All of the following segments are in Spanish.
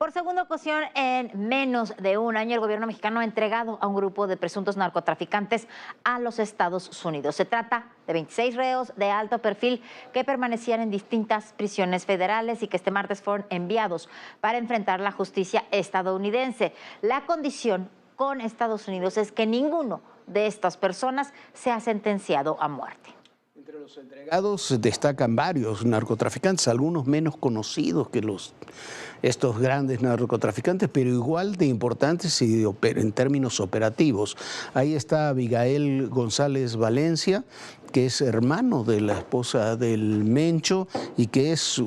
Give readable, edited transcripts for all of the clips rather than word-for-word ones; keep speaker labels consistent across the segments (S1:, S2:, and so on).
S1: Por segunda ocasión en menos de un año, el gobierno mexicano ha entregado a un grupo de presuntos narcotraficantes a los Estados Unidos. Se trata de 26 reos de alto perfil que permanecían en distintas prisiones federales y que este martes fueron enviados para enfrentar la justicia estadounidense. La condición con Estados Unidos es que ninguno de estas personas sea sentenciado a muerte.
S2: Entre los entregados destacan varios narcotraficantes, algunos menos conocidos que estos grandes narcotraficantes, pero igual de importantes en términos operativos. Ahí está Abigail González Valencia, que es hermano de la esposa del Mencho y que es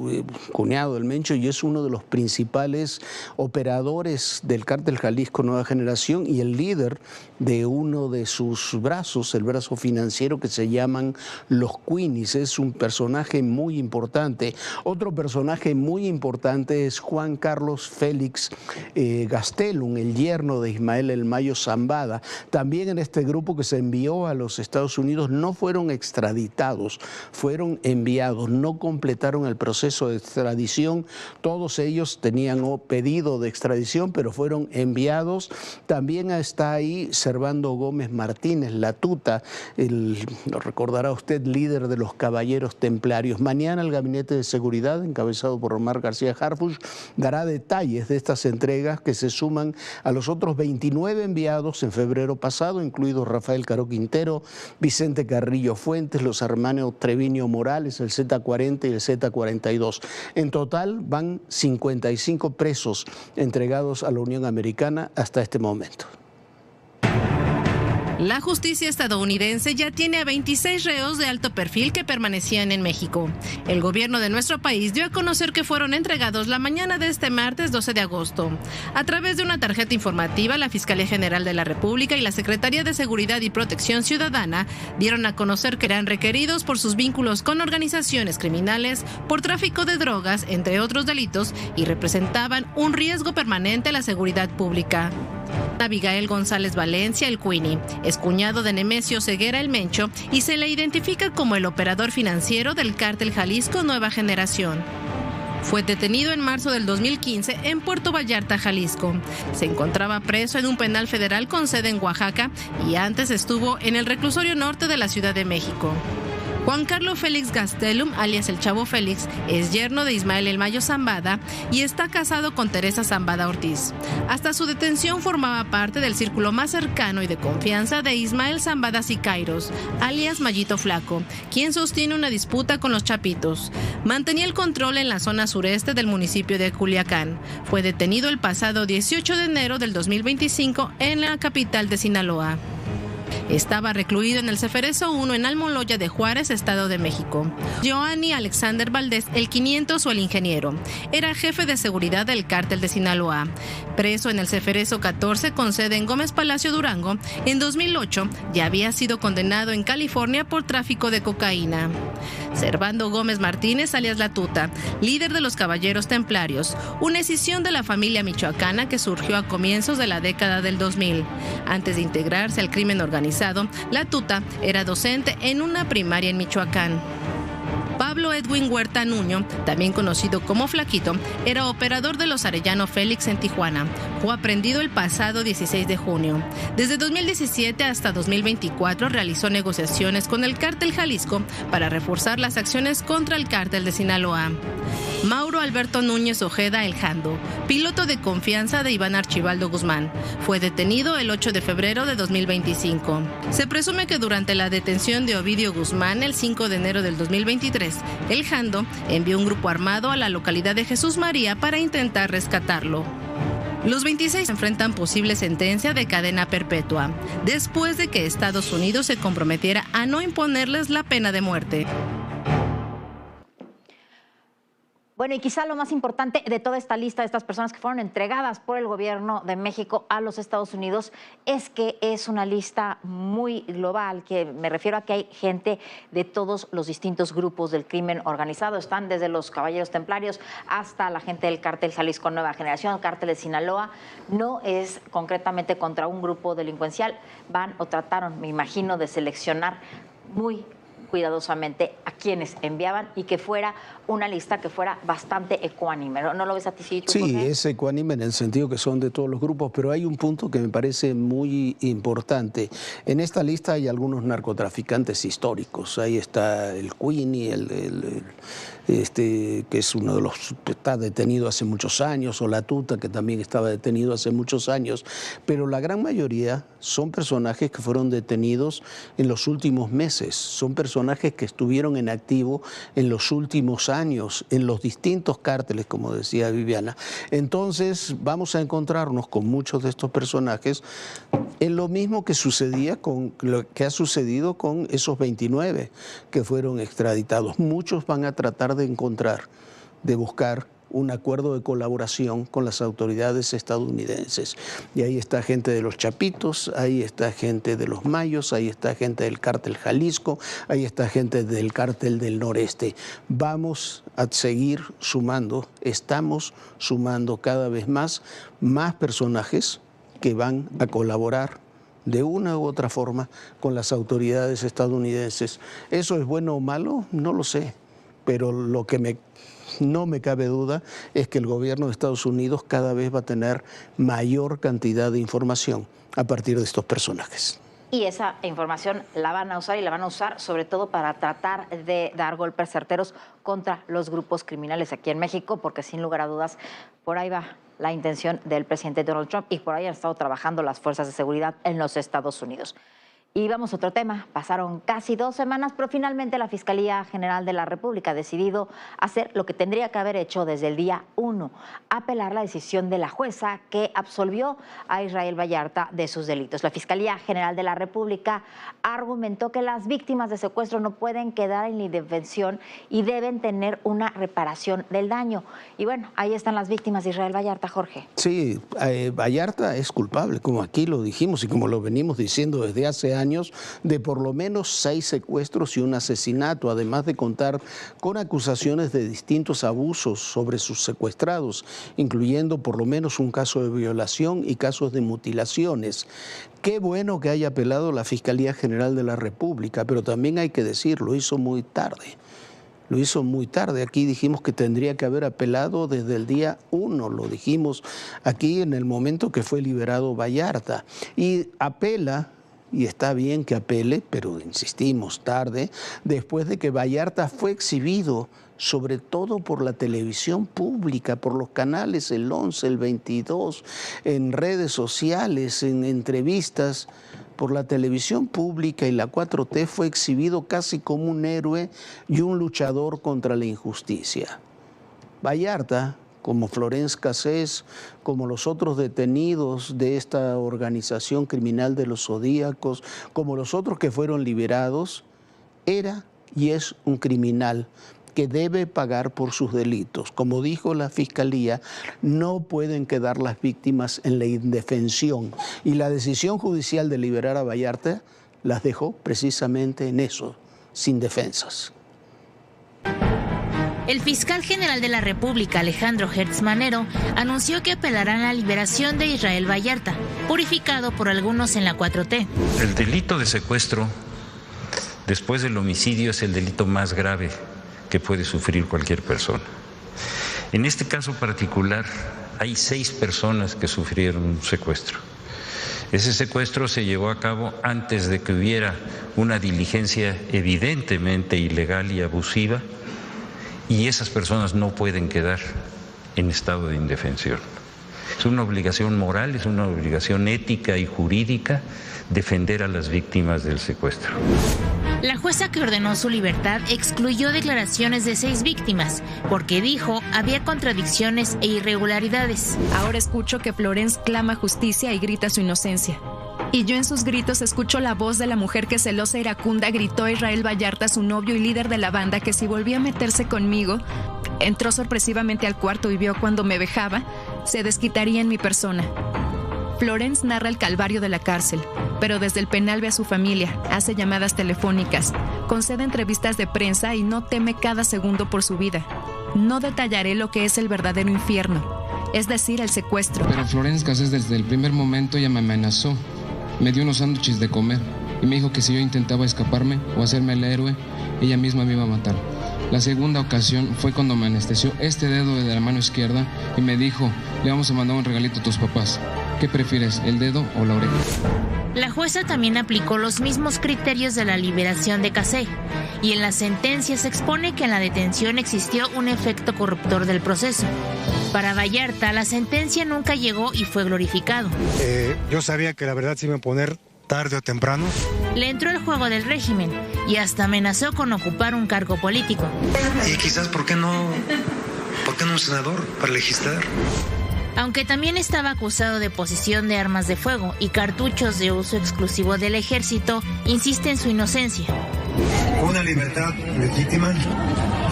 S2: cuñado del Mencho y es uno de los principales operadores del Cártel Jalisco Nueva Generación y el líder de uno de sus brazos, el brazo financiero que se llaman los Queenies. Es un personaje muy importante. Otro personaje muy importante es Juan Carlos Félix Gastelum, el yerno de Ismael El Mayo Zambada. También en este grupo que se envió a los Estados Unidos no fueron extraditados, fueron enviados, no completaron el proceso de extradición. Todos ellos tenían pedido de extradición, pero fueron enviados. También está ahí Servando Gómez Martínez, la tuta, lo recordará usted, líder de los Caballeros Templarios. Mañana el Gabinete de Seguridad, encabezado por Omar García Harfuch, dará detalles de estas entregas que se suman a los otros 29 enviados en febrero pasado, incluidos Rafael Caro Quintero, Vicente Carrillo Fuentes, los hermanos Treviño Morales, el Z40 y el Z42. En total van 55 presos entregados a la Unión Americana hasta este momento.
S3: La justicia estadounidense ya tiene a 26 reos de alto perfil que permanecían en México. El gobierno de nuestro país dio a conocer que fueron entregados la mañana de este martes 12 de agosto. A través de una tarjeta informativa, la Fiscalía General de la República y la Secretaría de Seguridad y Protección Ciudadana dieron a conocer que eran requeridos por sus vínculos con organizaciones criminales, por tráfico de drogas, entre otros delitos, y representaban un riesgo permanente a la seguridad pública. Abigail González Valencia, el Queenie, es cuñado de Nemesio Ceguera, el Mencho, y se le identifica como el operador financiero del Cártel Jalisco Nueva Generación. Fue detenido en marzo del 2015 en Puerto Vallarta, Jalisco. Se encontraba preso en un penal federal con sede en Oaxaca y antes estuvo en el reclusorio norte de la Ciudad de México. Juan Carlos Félix Gastelum, alias el Chavo Félix, es yerno de Ismael El Mayo Zambada y está casado con Teresa Zambada Ortiz. Hasta su detención formaba parte del círculo más cercano y de confianza de Ismael Zambada Sicairos, alias Mayito Flaco, quien sostiene una disputa con los Chapitos. Mantenía el control en la zona sureste del municipio de Culiacán. Fue detenido el pasado 18 de enero del 2025 en la capital de Sinaloa. Estaba recluido en el Ceferezo 1 en Almoloya de Juárez, Estado de México. Giovanni Alexander Valdés, el 500 o el ingeniero, era jefe de seguridad del Cártel de Sinaloa. Preso en el Ceferezo 14 con sede en Gómez Palacio, Durango, en 2008 ya había sido condenado en California por tráfico de cocaína. Servando Gómez Martínez, alias La Tuta, líder de los Caballeros Templarios, una escisión de la familia michoacana que surgió a comienzos de la década del 2000. Antes de integrarse al crimen organizado, La Tuta era docente en una primaria en Michoacán. Pablo Edwin Huerta Nuño, también conocido como Flaquito, era operador de los Arellano Félix en Tijuana. Fue aprehendido el pasado 16 de junio. Desde 2017 hasta 2024 realizó negociaciones con el Cártel Jalisco para reforzar las acciones contra el Cártel de Sinaloa. Mauro Alberto Núñez Ojeda, el Jando, piloto de confianza de Iván Archibaldo Guzmán, fue detenido el 8 de febrero de 2025. Se presume que durante la detención de Ovidio Guzmán el 5 de enero del 2023, el Jando envió un grupo armado a la localidad de Jesús María para intentar rescatarlo. Los 26 enfrentan posible sentencia de cadena perpetua, después de que Estados Unidos se comprometiera a no imponerles la pena de muerte.
S1: Bueno, y quizá lo más importante de toda esta lista de estas personas que fueron entregadas por el gobierno de México a los Estados Unidos es que es una lista muy global, que me refiero a que hay gente de todos los distintos grupos del crimen organizado. Están desde los Caballeros Templarios hasta la gente del Cártel Jalisco Nueva Generación, Cártel de Sinaloa. No es concretamente contra un grupo delincuencial, van o trataron, me imagino, de seleccionar muy cuidadosamente a quienes enviaban y que fuera una lista que fuera bastante ecuánime. ¿No lo ves a ti, sí?
S2: Sí, es ecuánime en el sentido que son de todos los grupos, pero hay un punto que me parece muy importante. En esta lista hay algunos narcotraficantes históricos. Ahí está el Queenie, que es uno de los que está detenido hace muchos años, o la Tuta, que también estaba detenido hace muchos años, pero la gran mayoría son personajes que fueron detenidos en los últimos meses, son personajes que estuvieron en activo en los últimos años, en los distintos cárteles, como decía Viviana. Entonces vamos a encontrarnos con muchos de estos personajes en lo mismo que sucedía con lo que ha sucedido con esos 29 que fueron extraditados. Muchos van a tratar de buscar un acuerdo de colaboración con las autoridades estadounidenses. Y ahí está gente de los Chapitos, ahí está gente de los Mayos, ahí está gente del cártel Jalisco, ahí está gente del cártel del Noreste. Vamos a seguir sumando, estamos sumando cada vez más personajes que van a colaborar de una u otra forma con las autoridades estadounidenses. ¿Eso es bueno o malo? No lo sé. Pero lo que no me cabe duda es que el gobierno de Estados Unidos cada vez va a tener mayor cantidad de información a partir de estos personajes.
S1: Y esa información la van a usar, y la van a usar sobre todo para tratar de dar golpes certeros contra los grupos criminales aquí en México, porque sin lugar a dudas por ahí va la intención del presidente Donald Trump y por ahí han estado trabajando las fuerzas de seguridad en los Estados Unidos. Y vamos a otro tema. Pasaron casi 2 semanas, pero finalmente la Fiscalía General de la República ha decidido hacer lo que tendría que haber hecho desde el día 1, apelar la decisión de la jueza que absolvió a Israel Vallarta de sus delitos. La Fiscalía General de la República argumentó que las víctimas de secuestro no pueden quedar en indefensión y deben tener una reparación del daño. Y bueno, ahí están las víctimas de Israel Vallarta, Jorge.
S2: Sí, Vallarta es culpable, como aquí lo dijimos y como lo venimos diciendo desde hace años, de por lo menos 6 secuestros y un asesinato, además de contar con acusaciones de distintos abusos sobre sus secuestrados, incluyendo por lo menos un caso de violación y casos de mutilaciones. Qué bueno que haya apelado la Fiscalía General de la República, pero también hay que decir, lo hizo muy tarde. Lo hizo muy tarde. Aquí dijimos que tendría que haber apelado desde el día 1. Lo dijimos aquí en el momento que fue liberado Vallarta. Y apela, y está bien que apele, pero insistimos, tarde, después de que Vallarta fue exhibido, sobre todo por la televisión pública, por los canales el 11, el 22, en redes sociales, en entrevistas, por la televisión pública, y la 4T fue exhibido casi como un héroe y un luchador contra la injusticia. Vallarta, como Florence Cassés, como los otros detenidos de esta organización criminal de los Zodíacos, como los otros que fueron liberados, era y es un criminal que debe pagar por sus delitos. Como dijo la Fiscalía, no pueden quedar las víctimas en la indefensión. Y la decisión judicial de liberar a Vallarta las dejó precisamente en eso, sin defensas.
S4: El fiscal general de la República, Alejandro Gertz Manero, anunció que apelarán a la liberación de Israel Vallarta, purificado por algunos en la 4T.
S5: El delito de secuestro, después del homicidio, es el delito más grave que puede sufrir cualquier persona. En este caso particular, hay 6 personas que sufrieron un secuestro. Ese secuestro se llevó a cabo antes de que hubiera una diligencia evidentemente ilegal y abusiva, y esas personas no pueden quedar en estado de indefensión. Es una obligación moral, es una obligación ética y jurídica defender a las víctimas del secuestro.
S4: La jueza que ordenó su libertad excluyó declaraciones de 6 víctimas porque dijo había contradicciones e irregularidades.
S6: Ahora escucho que Florence clama justicia y grita su inocencia. Y yo en sus gritos escucho la voz de la mujer que celosa e iracunda gritó a Israel Vallarta, su novio y líder de la banda, que si volvía a meterse conmigo, entró sorpresivamente al cuarto y vio cuando me vejaba, se desquitaría en mi persona. Florence narra el calvario de la cárcel, pero desde el penal ve a su familia, hace llamadas telefónicas, concede entrevistas de prensa y no teme cada segundo por su vida. No detallaré lo que es el verdadero infierno, es decir, el secuestro.
S7: Pero Florence Cassés desde el primer momento ella me amenazó. Me dio unos sándwiches de comer y me dijo que si yo intentaba escaparme o hacerme el héroe, ella misma me iba a matar. La segunda ocasión fue cuando me anestesió este dedo de la mano izquierda y me dijo, le vamos a mandar un regalito a tus papás. ¿Qué prefieres, el dedo o la oreja?
S4: La jueza también aplicó los mismos criterios de la liberación de Casé y en la sentencia se expone que en la detención existió un efecto corruptor del proceso. Para Vallarta, la sentencia nunca llegó y fue glorificado.
S8: Yo sabía que la verdad se iba a poner tarde o temprano.
S4: Le entró el juego del régimen y hasta amenazó con ocupar un cargo político.
S8: Y quizás, ¿por qué no un senador para legislar?
S4: Aunque también estaba acusado de posesión de armas de fuego y cartuchos de uso exclusivo del ejército, insiste en su inocencia.
S8: Una libertad legítima,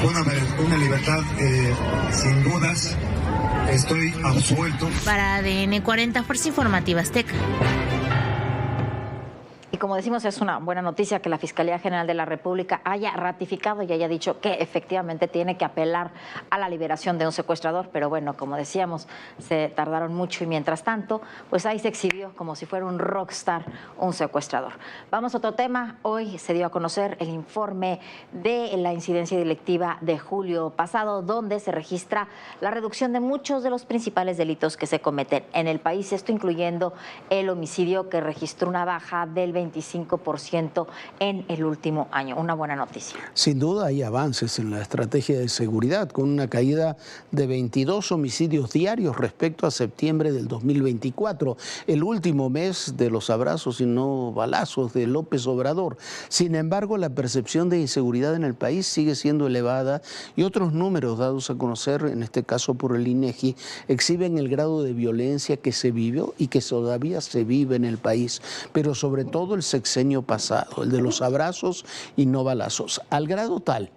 S8: una libertad sin dudas. Estoy absuelto.
S4: Para ADN 40, Fuerza Informativa Azteca.
S1: Y como decimos, es una buena noticia que la Fiscalía General de la República haya ratificado y haya dicho que efectivamente tiene que apelar a la liberación de un secuestrador. Pero bueno, como decíamos, se tardaron mucho y mientras tanto, pues ahí se exhibió como si fuera un rockstar, un secuestrador. Vamos a otro tema. Hoy se dio a conocer el informe de la incidencia delictiva de julio pasado, donde se registra la reducción de muchos de los principales delitos que se cometen en el país. Esto incluyendo el homicidio, que registró una baja del 25% en el último año. Una buena noticia.
S2: Sin duda hay avances en la estrategia de seguridad, con una caída de 22 homicidios diarios respecto a septiembre del 2024, el último mes de los abrazos y no balazos de López Obrador. Sin embargo, la percepción de inseguridad en el país sigue siendo elevada y otros números dados a conocer, en este caso por el INEGI, exhiben el grado de violencia que se vivió y que todavía se vive en el país, pero sobre todo el sexenio pasado, el de los abrazos y no balazos, al grado tal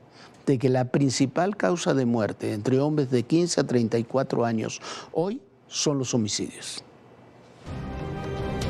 S2: de que la principal causa de muerte entre hombres de 15 a 34 años hoy son los homicidios.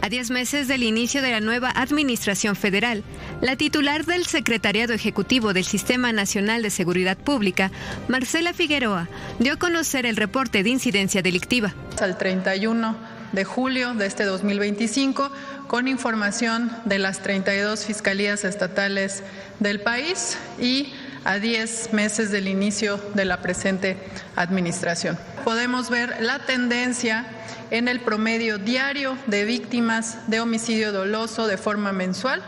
S6: A 10 meses del inicio de la nueva administración federal, la titular del Secretariado Ejecutivo del Sistema Nacional de Seguridad Pública, Marcela Figueroa, dio a conocer el reporte de incidencia delictiva.
S9: Al 31 de julio de este 2025, con información de las 32 fiscalías estatales del país y a 10 meses del inicio de la presente administración. Podemos ver la tendencia en el promedio diario de víctimas de homicidio doloso de forma mensual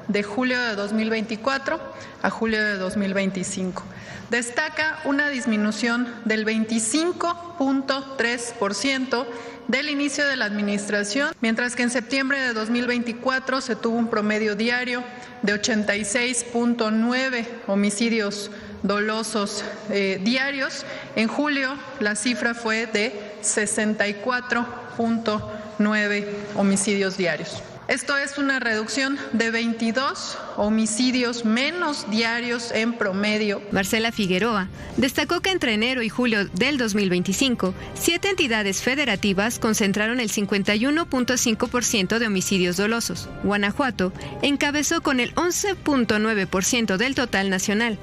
S9: de julio de 2024 a julio de 2025. Destaca una disminución del 25.3% del inicio de la administración, mientras que en septiembre de 2024 se tuvo un promedio diario de 86.9 homicidios dolosos diarios. En julio la cifra fue de 64.9 homicidios diarios. Esto es una reducción de 22 homicidios menos diarios en promedio.
S6: Marcela Figueroa destacó que entre enero y julio del 2025, 7 entidades federativas concentraron el 51.5% de homicidios dolosos. Guanajuato encabezó con el 11.9% del total nacional,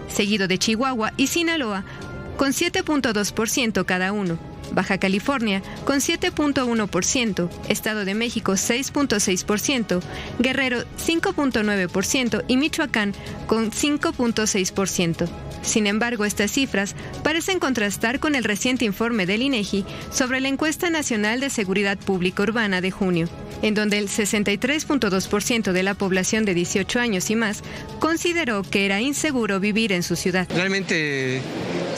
S6: seguido de Chihuahua y Sinaloa con 7.2% cada uno. Baja California con 7.1%, Estado de México 6.6%, Guerrero 5.9% y Michoacán con 5.6%. Sin embargo, estas cifras parecen contrastar con el reciente informe del INEGI sobre la Encuesta Nacional de Seguridad Pública Urbana de junio, en donde el 63.2% de la población de 18 años y más consideró que era inseguro vivir en su ciudad.
S10: Realmente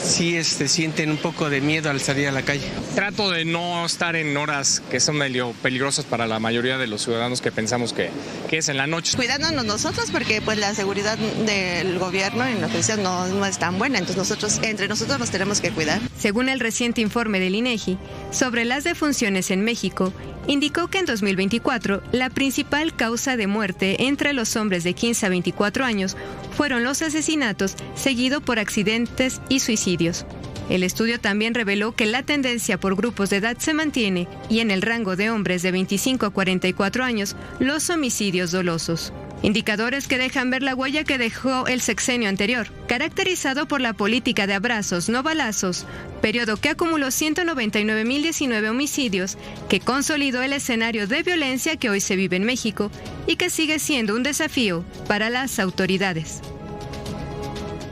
S10: sí sienten un poco de miedo al salir a la calle.
S11: Trato de no estar en horas que son medio peligrosas para la mayoría de los ciudadanos que pensamos que es en la noche.
S12: Cuidándonos nosotros porque pues la seguridad del gobierno y la policía no es tan buena, entonces entre nosotros nos tenemos que cuidar.
S6: Según el reciente informe del INEGI sobre las defunciones en México, indicó que en 2024 la principal causa de muerte entre los hombres de 15 a 24 años fueron los asesinatos, seguido por accidentes y suicidios. El estudio también reveló que la tendencia por grupos de edad se mantiene y en el rango de hombres de 25 a 44 años, los homicidios dolosos. Indicadores que dejan ver la huella que dejó el sexenio anterior, caracterizado por la política de abrazos, no balazos, periodo que acumuló 199.019 homicidios, que consolidó el escenario de violencia que hoy se vive en México y que sigue siendo un desafío para las autoridades.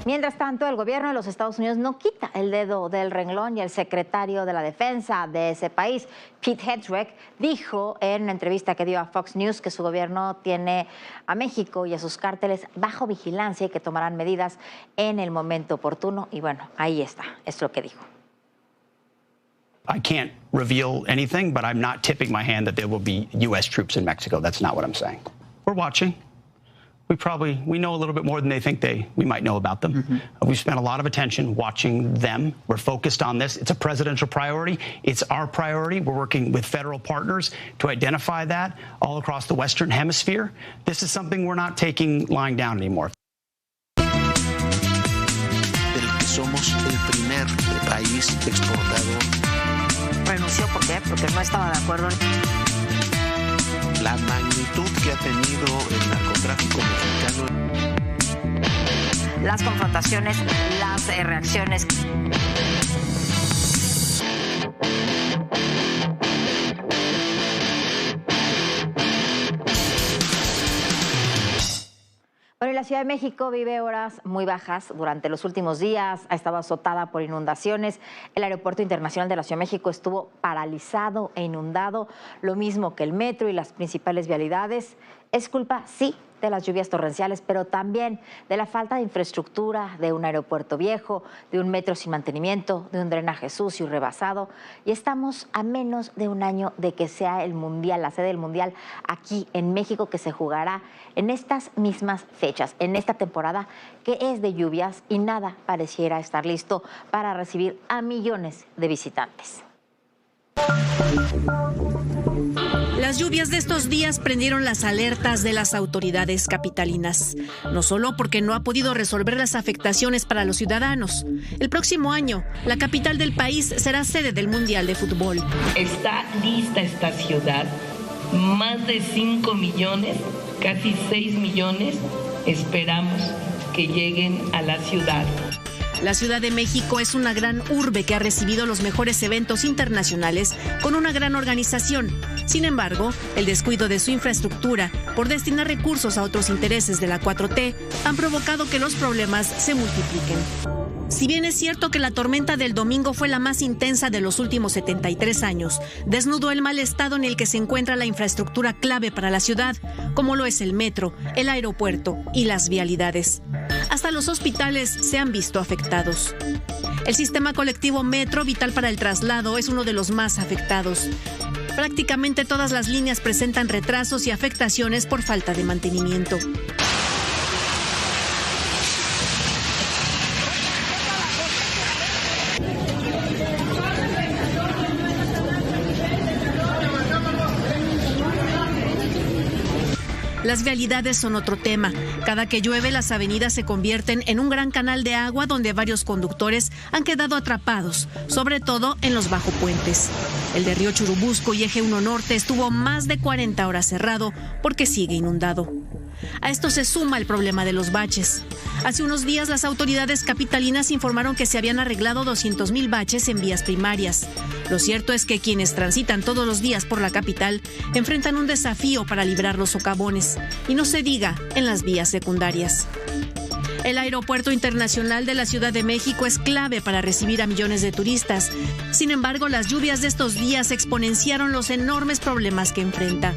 S1: Mientras tanto, el gobierno de los Estados Unidos no quita el dedo del renglón y el secretario de la Defensa de ese país, Pete Hegseth, dijo en una entrevista que dio a Fox News que su gobierno tiene a México y a sus cárteles bajo vigilancia y que tomarán medidas en el momento oportuno. Y bueno, ahí está, es lo que dijo.
S13: I can't reveal anything, but I'm not tipping my hand that there will be U.S. troops in Mexico. That's not what I'm saying. We're watching. We know a little bit more than they think we might know about them. Mm-hmm. We've spent a lot of attention watching them. We're focused on this. It's a presidential priority. It's our priority. We're working with federal partners to identify that all across the Western Hemisphere. This is something we're not lying down anymore.
S2: Somos el primer país exportador.
S1: Renunció, ¿por qué? Porque no estaba de acuerdo.
S2: La magnitud que ha tenido el narcotráfico mexicano.
S1: Las confrontaciones, las reacciones. Bueno, la Ciudad de México vive horas muy bajas. Durante los últimos días ha estado azotada por inundaciones. El Aeropuerto Internacional de la Ciudad de México estuvo paralizado e inundado, lo mismo que el metro y las principales vialidades. Es culpa, sí, de las lluvias torrenciales, pero también de la falta de infraestructura, de un aeropuerto viejo, de un metro sin mantenimiento, de un drenaje sucio y rebasado. Y estamos a menos de un año de que sea el Mundial, la sede del Mundial aquí en México, que se jugará en estas mismas fechas, en esta temporada que es de lluvias, y nada pareciera estar listo para recibir a millones de visitantes.
S14: Las lluvias de estos días prendieron las alertas de las autoridades capitalinas, no solo porque no ha podido resolver las afectaciones para los ciudadanos. El próximo año, la capital del país será sede del Mundial de Fútbol.
S15: Está lista esta ciudad, más de 5 millones, casi 6 millones, esperamos que lleguen a la ciudad.
S14: La Ciudad de México es una gran urbe que ha recibido los mejores eventos internacionales con una gran organización. Sin embargo, el descuido de su infraestructura por destinar recursos a otros intereses de la 4T han provocado que los problemas se multipliquen. Si bien es cierto que la tormenta del domingo fue la más intensa de los últimos 73 años, desnudó el mal estado en el que se encuentra la infraestructura clave para la ciudad, como lo es el metro, el aeropuerto y las vialidades. Hasta los hospitales se han visto afectados. El sistema colectivo Metro, vital para el traslado, es uno de los más afectados. Prácticamente todas las líneas presentan retrasos y afectaciones por falta de mantenimiento. Las vialidades son otro tema. Cada que llueve, las avenidas se convierten en un gran canal de agua donde varios conductores han quedado atrapados, sobre todo en los bajopuentes. El de Río Churubusco y Eje 1 Norte estuvo más de 40 horas cerrado porque sigue inundado. A esto se suma el problema de los baches. Hace unos días las autoridades capitalinas informaron que se habían arreglado 200,000 baches en vías primarias. Lo cierto es que quienes transitan todos los días por la capital enfrentan un desafío para librar los socavones, y no se diga en las vías secundarias. El Aeropuerto Internacional de la Ciudad de México es clave para recibir a millones de turistas. Sin embargo, las lluvias de estos días exponenciaron los enormes problemas que enfrenta.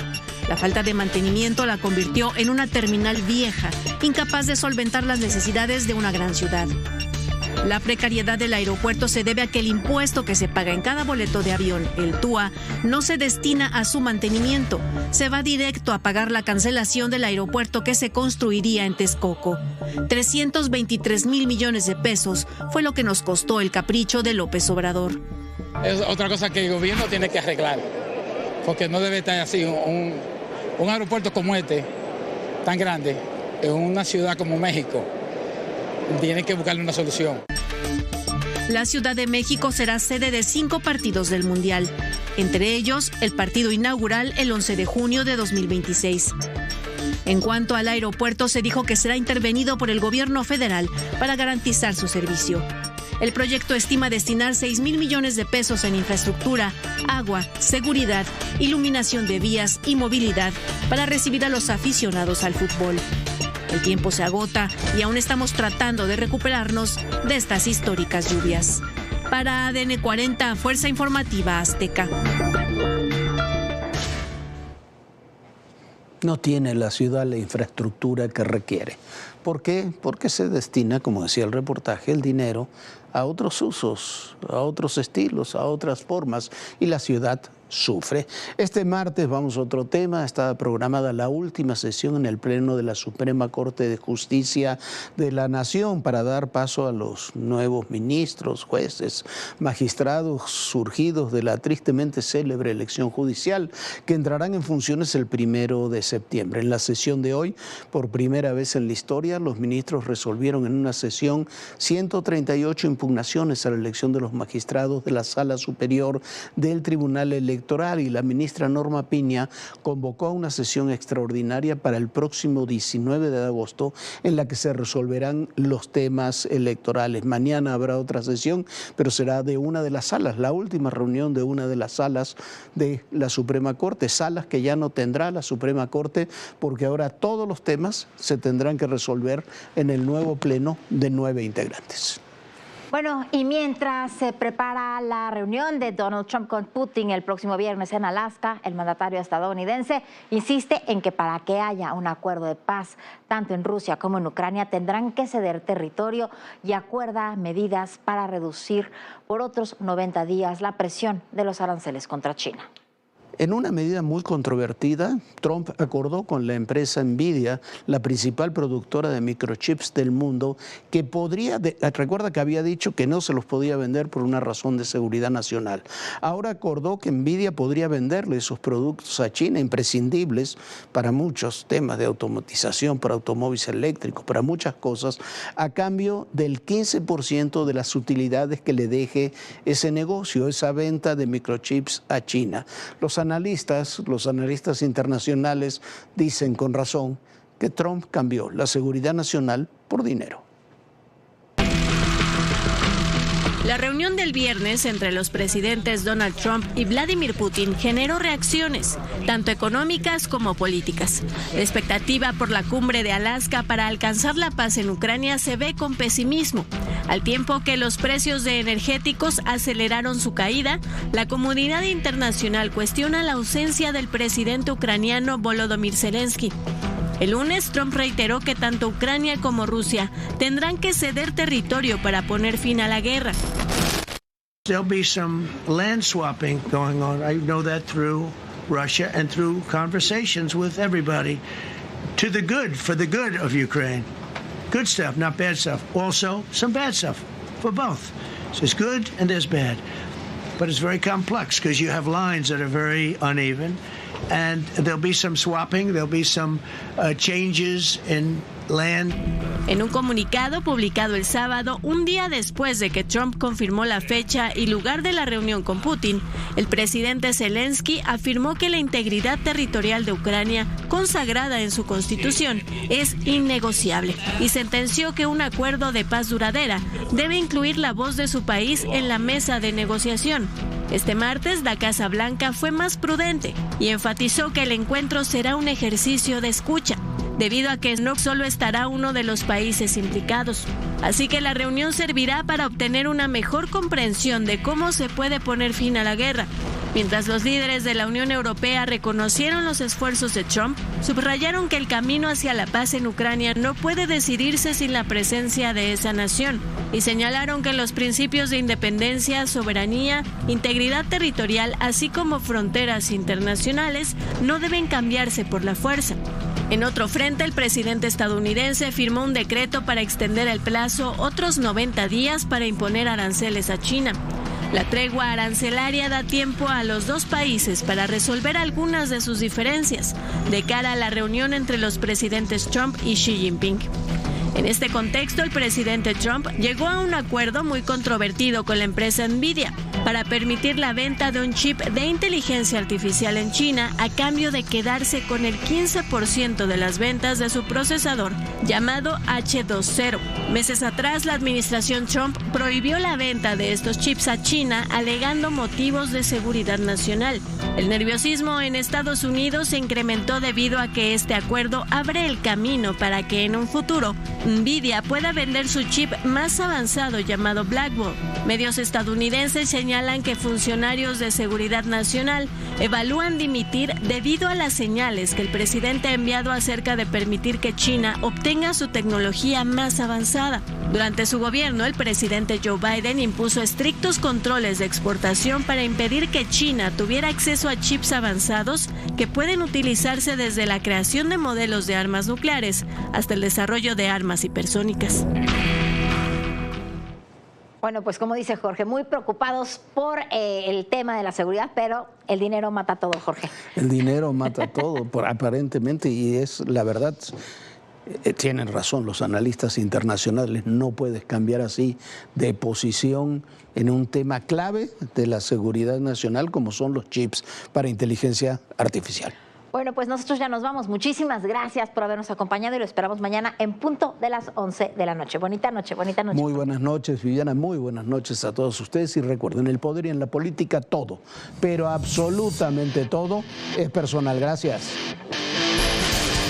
S14: La falta de mantenimiento la convirtió en una terminal vieja, incapaz de solventar las necesidades de una gran ciudad. La precariedad del aeropuerto se debe a que el impuesto que se paga en cada boleto de avión, el TUA, no se destina a su mantenimiento. Se va directo a pagar la cancelación del aeropuerto que se construiría en Texcoco. 323,000 millones de pesos fue lo que nos costó el capricho de López Obrador.
S16: Es otra cosa que el gobierno tiene que arreglar, porque no debe estar así un aeropuerto como este, tan grande, en una ciudad como México. Tiene que buscarle una solución.
S14: La Ciudad de México será sede de 5 partidos del Mundial, entre ellos el partido inaugural el 11 de junio de 2026. En cuanto al aeropuerto, se dijo que será intervenido por el gobierno federal para garantizar su servicio. El proyecto estima destinar 6,000 millones de pesos en infraestructura, agua, seguridad, iluminación de vías y movilidad para recibir a los aficionados al fútbol. El tiempo se agota y aún estamos tratando de recuperarnos de estas históricas lluvias. Para ADN 40, Fuerza Informativa Azteca.
S2: No tiene la ciudad la infraestructura que requiere. ¿Por qué? Porque se destina, como decía el reportaje, el dinero a otros usos, a otros estilos, a otras formas, y la ciudad sufre. Este martes vamos a otro tema. Está programada la última sesión en el Pleno de la Suprema Corte de Justicia de la Nación para dar paso a los nuevos ministros, jueces, magistrados surgidos de la tristemente célebre elección judicial que entrarán en funciones el 1 de septiembre. En la sesión de hoy, por primera vez en la historia, los ministros resolvieron en una sesión 138 impugnaciones a la elección de los magistrados de la Sala Superior del Tribunal Electoral, y la ministra Norma Piña convocó a una sesión extraordinaria para el próximo 19 de agosto en la que se resolverán los temas electorales. Mañana habrá otra sesión, pero será de una de las salas, la última reunión de una de las salas de la Suprema Corte, salas que ya no tendrá la Suprema Corte porque ahora todos los temas se tendrán que resolver en el nuevo pleno de 9 integrantes.
S1: Bueno, y mientras se prepara la reunión de Donald Trump con Putin el próximo viernes en Alaska, el mandatario estadounidense insiste en que para que haya un acuerdo de paz, tanto en Rusia como en Ucrania, tendrán que ceder territorio y acuerda medidas para reducir por otros 90 días la presión de los aranceles contra China.
S2: En una medida muy controvertida, Trump acordó con la empresa Nvidia, la principal productora de microchips del mundo, que recuerda que había dicho que no se los podía vender por una razón de seguridad nacional. Ahora acordó que Nvidia podría venderle esos productos a China, imprescindibles para muchos temas de automatización, para automóviles eléctricos, para muchas cosas, a cambio del 15% de las utilidades que le deje ese negocio, esa venta de microchips a China. Los analistas internacionales dicen con razón que Trump cambió la seguridad nacional por dinero.
S14: La reunión del viernes entre los presidentes Donald Trump y Vladimir Putin generó reacciones, tanto económicas como políticas. La expectativa por la cumbre de Alaska para alcanzar la paz en Ucrania se ve con pesimismo. Al tiempo que los precios de energéticos aceleraron su caída, la comunidad internacional cuestiona la ausencia del presidente ucraniano Volodymyr Zelensky. El lunes, Trump reiteró que tanto Ucrania como Rusia tendrán que ceder territorio para poner fin a la guerra.
S17: There'll be some land swapping going on. I know that through Russia and through conversations with everybody. To the good, for the good of Ukraine. Good stuff, not bad stuff. Also, some bad stuff for both. So there's good and there's bad. But it's very complex because you have lines that are very uneven. And there'll be some swapping, there'll be some changes in land.
S14: En un comunicado publicado el sábado, un día después de que Trump confirmó la fecha y lugar de la reunión con Putin, el presidente Zelensky afirmó que la integridad territorial de Ucrania, consagrada en su constitución, es innegociable y sentenció que un acuerdo de paz duradera debe incluir la voz de su país en la mesa de negociación. Este martes, la Casa Blanca fue más prudente y enfatizó que el encuentro será un ejercicio de escucha, debido a que no solo estará uno de los países implicados. Así que la reunión servirá para obtener una mejor comprensión de cómo se puede poner fin a la guerra. Mientras los líderes de la Unión Europea reconocieron los esfuerzos de Trump, subrayaron que el camino hacia la paz en Ucrania no puede decidirse sin la presencia de esa nación y señalaron que los principios de independencia, soberanía, integridad territorial, así como fronteras internacionales, no deben cambiarse por la fuerza. En otro frente, el presidente estadounidense firmó un decreto para extender el plazo otros 90 días para imponer aranceles a China. La tregua arancelaria da tiempo a los dos países para resolver algunas de sus diferencias de cara a la reunión entre los presidentes Trump y Xi Jinping. En este contexto, el presidente Trump llegó a un acuerdo muy controvertido con la empresa Nvidia. para permitir la venta de un chip de inteligencia artificial en China a cambio de quedarse con el 15% de las ventas de su procesador llamado H20. Meses atrás, la administración Trump prohibió la venta de estos chips a China alegando motivos de seguridad nacional. El nerviosismo en Estados Unidos se incrementó debido a que este acuerdo abre el camino para que en un futuro Nvidia pueda vender su chip más avanzado llamado Blackwell. Medios estadounidenses señalan que funcionarios de seguridad nacional evalúan dimitir debido a las señales que el presidente ha enviado acerca de permitir que China obtenga su tecnología más avanzada. Durante su gobierno, el presidente Joe Biden impuso estrictos controles de exportación para impedir que China tuviera acceso a chips avanzados que pueden utilizarse desde la creación de modelos de armas nucleares hasta el desarrollo de armas hipersónicas.
S1: Bueno, pues como dice Jorge, muy preocupados por el tema de la seguridad, pero el dinero mata todo, Jorge.
S2: El dinero mata todo, aparentemente, y es la verdad. Tienen razón los analistas internacionales, no puedes cambiar así de posición en un tema clave de la seguridad nacional como son los chips para inteligencia artificial.
S1: Bueno, pues nosotros ya nos vamos. Muchísimas gracias por habernos acompañado y lo esperamos mañana en punto de las 11 de la noche. Bonita noche, bonita noche.
S2: Muy buenas noches, Viviana, muy buenas noches a todos ustedes y recuerden, el poder y en la política todo, pero absolutamente todo es personal. Gracias.